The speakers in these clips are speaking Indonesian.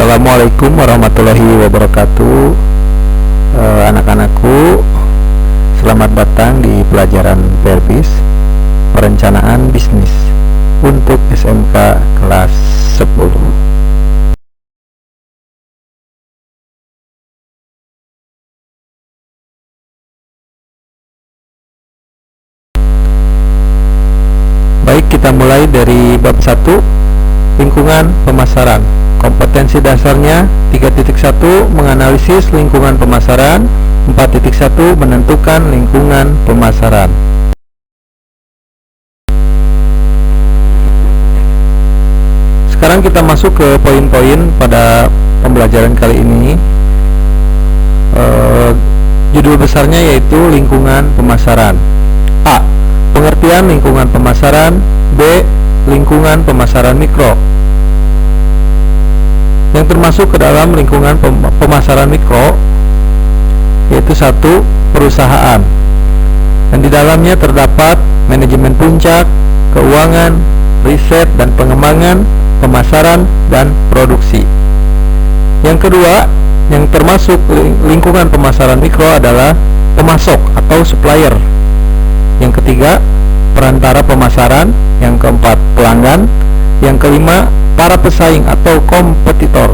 Assalamualaikum warahmatullahi wabarakatuh. Anak-anakku, selamat datang di pelajaran Perbis, perencanaan bisnis untuk SMK kelas 10. Baik, kita mulai dari bab 1, lingkungan pemasaran. Kompetensi dasarnya 3.1 menganalisis lingkungan pemasaran, 4.1 menentukan lingkungan pemasaran. Sekarang kita masuk ke poin-poin pada pembelajaran kali ini. Judul besarnya yaitu lingkungan pemasaran. A. Pengertian lingkungan pemasaran. B. Lingkungan pemasaran mikro. Yang termasuk ke dalam lingkungan pemasaran mikro yaitu 1. Perusahaan, dan di dalamnya terdapat manajemen puncak, keuangan, riset dan pengembangan, pemasaran dan produksi. Yang kedua, yang termasuk lingkungan pemasaran mikro adalah pemasok atau supplier. Yang ketiga, perantara pemasaran. Yang keempat, pelanggan. Yang kelima, para pesaing atau kompetitor.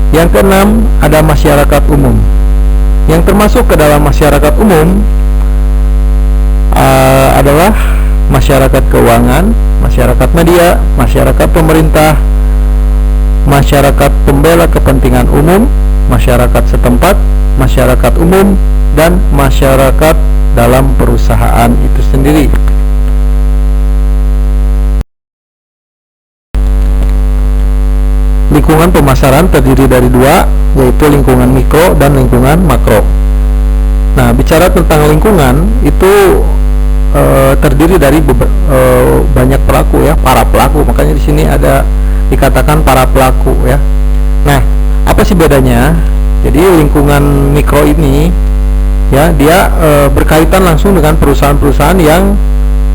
Yang keenam, ada masyarakat umum. Yang termasuk ke dalam masyarakat umum adalah masyarakat keuangan, masyarakat media, masyarakat pemerintah, masyarakat pembela kepentingan umum, masyarakat setempat, masyarakat umum, dan masyarakat dalam perusahaan itu sendiri. Lingkungan pemasaran terdiri dari dua, yaitu lingkungan mikro dan lingkungan makro. Nah, bicara tentang lingkungan itu terdiri dari banyak pelaku ya, para pelaku. Makanya di sini ada dikatakan para pelaku ya. Nah, apa sih bedanya? Jadi lingkungan mikro ini ya, dia berkaitan langsung dengan perusahaan-perusahaan yang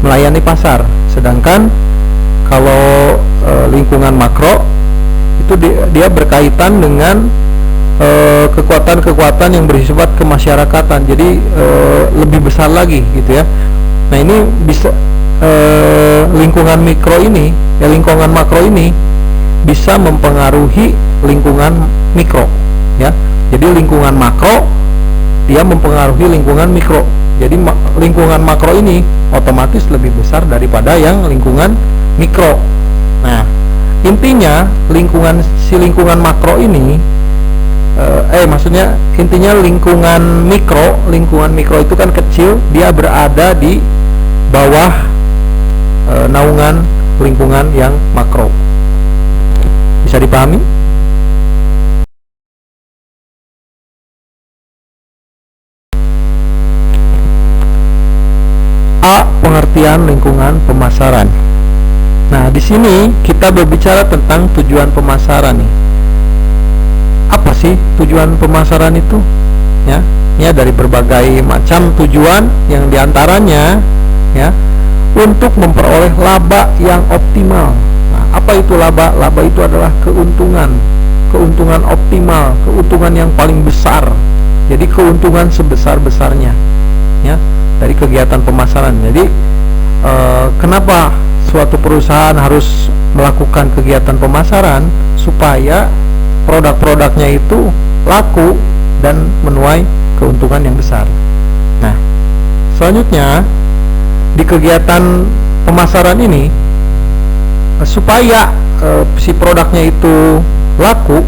melayani pasar. Sedangkan kalau lingkungan makro itu dia berkaitan dengan kekuatan-kekuatan yang bersifat kemasyarakatan. Jadi lebih besar lagi gitu ya. Nah, ini bisa lingkungan mikro ini ya, lingkungan makro ini bisa mempengaruhi lingkungan mikro ya. Jadi lingkungan makro dia mempengaruhi lingkungan mikro. Jadi lingkungan makro ini otomatis lebih besar daripada yang lingkungan mikro. Nah, intinya lingkungan makro ini maksudnya intinya lingkungan mikro itu kan kecil, dia berada di bawah naungan lingkungan yang makro. Bisa dipahami? A. Pengertian lingkungan pemasaran. Nah, di sini kita berbicara tentang tujuan pemasaran nih. Apa sih tujuan pemasaran itu? Ya, ya dari berbagai macam tujuan yang diantaranya ya untuk memperoleh laba yang optimal. Nah, apa itu laba? Laba itu adalah keuntungan optimal, keuntungan yang paling besar. Jadi keuntungan sebesar-besarnya ya dari kegiatan pemasaran. Jadi kenapa suatu perusahaan harus melakukan kegiatan pemasaran? Supaya produk-produknya itu laku dan menuai keuntungan yang besar. Nah, selanjutnya di kegiatan pemasaran ini supaya si produknya itu laku,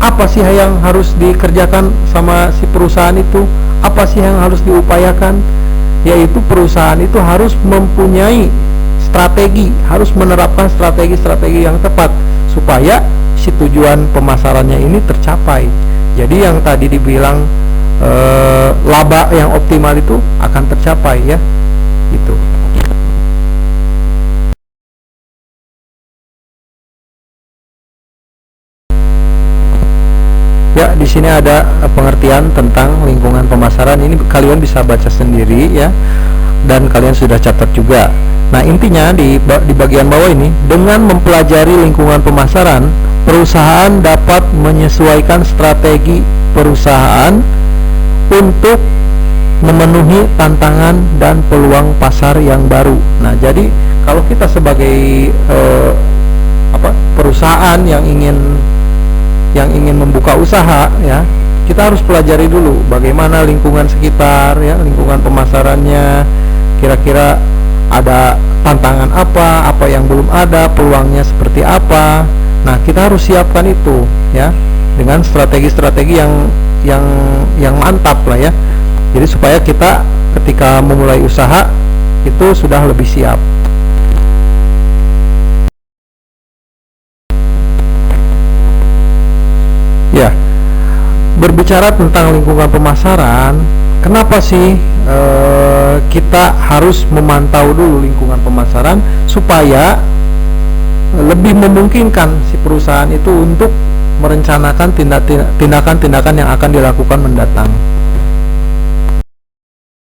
apa sih yang harus dikerjakan sama si perusahaan itu? Apa sih yang harus diupayakan? Yaitu perusahaan itu harus mempunyai strategi, harus menerapkan strategi-strategi yang tepat supaya si tujuan pemasarannya ini tercapai. Jadi yang tadi dibilang laba yang optimal itu akan tercapai ya, gitu. Ya, di sini ada pengertian tentang lingkungan pemasaran. Ini kalian bisa baca sendiri ya, dan kalian sudah catat juga. Nah, intinya di bagian bawah ini, dengan mempelajari lingkungan pemasaran, perusahaan dapat menyesuaikan strategi perusahaan untuk memenuhi tantangan dan peluang pasar yang baru. Nah, jadi kalau kita sebagai perusahaan yang ingin membuka usaha, ya, kita harus pelajari dulu bagaimana lingkungan sekitar, ya, lingkungan pemasarannya, kira-kira ada tantangan apa yang belum ada, peluangnya seperti apa. Nah, kita harus siapkan itu, ya, dengan strategi-strategi yang mantap lah, ya. Jadi supaya kita ketika memulai usaha itu sudah lebih siap. Ya, berbicara tentang lingkungan pemasaran, kenapa sih kita harus memantau dulu lingkungan pemasaran supaya lebih memungkinkan si perusahaan itu untuk merencanakan tindakan-tindakan yang akan dilakukan mendatang.